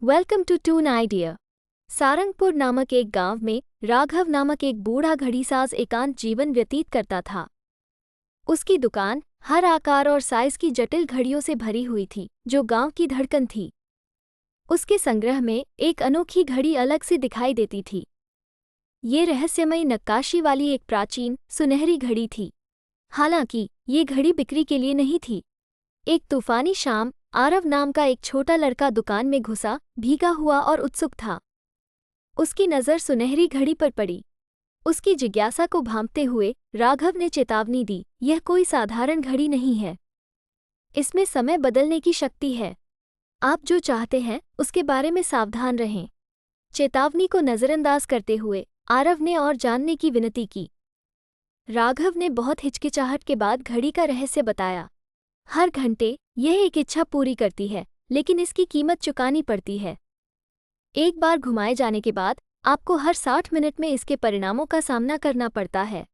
Welcome to Toon Idea. Sarangpur नामक एक गांव में राघव नामक एक बूढ़ा घड़ीसाज एकांत जीवन व्यतीत करता था। उसकी दुकान हर आकार और साइज की जटिल घड़ियों से भरी हुई थी, जो गांव की धड़कन थी। उसके संग्रह में एक अनोखी घड़ी अलग से दिखाई देती थी। ये रहस्यमयी नक्काशी वाली एक प्राचीन, सुनहरी घड़ी थी। हालांकि ये घड़ी बिक्री के लिए नहीं थी। एक तूफानी शाम आरव नाम का एक छोटा लड़का दुकान में घुसा, भीगा हुआ और उत्सुक था। उसकी नज़र सुनहरी घड़ी पर पड़ी। उसकी जिज्ञासा को भांपते हुए राघव ने चेतावनी दी, यह कोई साधारण घड़ी नहीं है। इसमें समय बदलने की शक्ति है। आप जो चाहते हैं उसके बारे में सावधान रहें। चेतावनी को नज़रअंदाज करते हुए आरव ने और जानने की विनती की। राघव ने बहुत हिचकिचाहट के बाद घड़ी का रहस्य बताया। हर घंटे यह एक इच्छा पूरी करती है, लेकिन इसकी कीमत चुकानी पड़ती है। एक बार घुमाए जाने के बाद आपको हर 60 मिनट में इसके परिणामों का सामना करना पड़ता है।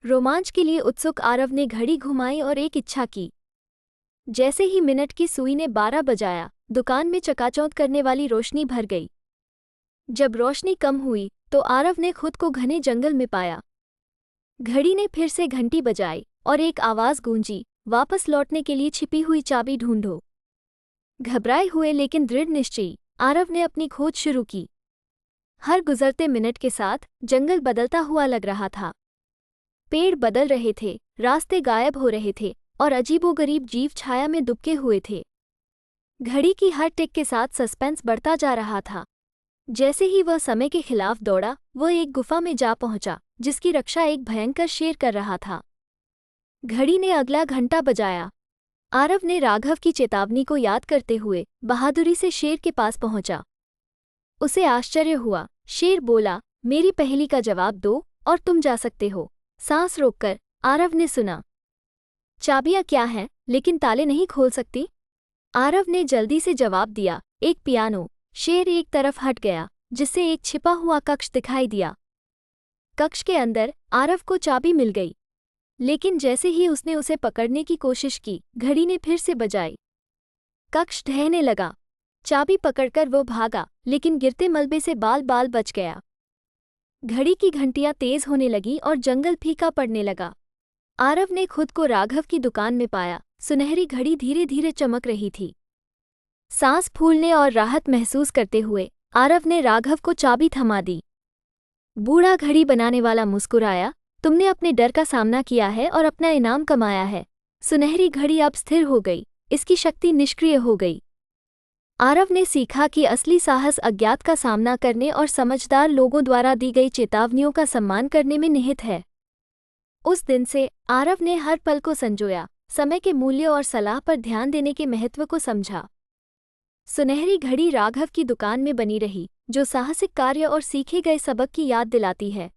रोमांच के लिए उत्सुक आरव ने घड़ी घुमाई और एक इच्छा की। जैसे ही मिनट की सुई ने 12 बजाया, दुकान में चकाचौंध करने वाली रोशनी भर गई। जब रोशनी कम हुई तो आरव ने खुद को घने जंगल में पाया। घड़ी ने फिर से घंटी बजाई और एक आवाज़ गूंजी, वापस लौटने के लिए छिपी हुई चाबी ढूंढो। घबराए हुए लेकिन दृढ़ निश्चयी आरव ने अपनी खोज शुरू की। हर गुजरते मिनट के साथ जंगल बदलता हुआ लग रहा था। पेड़ बदल रहे थे, रास्ते गायब हो रहे थे और अजीबोगरीब जीव छाया में दुबके हुए थे। घड़ी की हर टिक के साथ सस्पेंस बढ़ता जा रहा था। जैसे ही वह समय के खिलाफ दौड़ा, वह एक गुफा में जा पहुंचा, जिसकी रक्षा एक भयंकर शेर कर रहा था। घड़ी ने अगला घंटा बजाया। आरव ने राघव की चेतावनी को याद करते हुए बहादुरी से शेर के पास पहुंचा। उसे आश्चर्य हुआ। शेर बोला, मेरी पहेली का जवाब दो और तुम जा सकते हो। सांस रोककर आरव ने सुना। चाबियां क्या हैं, लेकिन ताले नहीं खोल सकती? आरव ने जल्दी से जवाब दिया, एक पियानो। शेर एक तरफ हट गया, जिससे एक छिपा हुआ कक्ष दिखाई दिया। कक्ष के अंदर आरव को चाबी मिल गई, लेकिन जैसे ही उसने उसे पकड़ने की कोशिश की, घड़ी ने फिर से बजाई। कक्ष ढहने लगा। चाबी पकड़कर वो भागा, लेकिन गिरते मलबे से बाल बाल बच गया। घड़ी की घंटियां तेज होने लगी और जंगल फीका पड़ने लगा। आरव ने खुद को राघव की दुकान में पाया। सुनहरी घड़ी धीरे धीरे चमक रही थी। सांस फूलने और राहत महसूस करते हुए आरव ने राघव को चाबी थमा दी। बूढ़ा घड़ी बनाने वाला मुस्कुराया, तुमने अपने डर का सामना किया है और अपना इनाम कमाया है। सुनहरी घड़ी अब स्थिर हो गई, इसकी शक्ति निष्क्रिय हो गई। आरव ने सीखा कि असली साहस अज्ञात का सामना करने और समझदार लोगों द्वारा दी गई चेतावनियों का सम्मान करने में निहित है। उस दिन से आरव ने हर पल को संजोया, समय के मूल्य और सलाह पर ध्यान देने के महत्व को समझा। सुनहरी घड़ी राघव की दुकान में बनी रही, जो साहसिक कार्य और सीखे गए सबक की याद दिलाती है।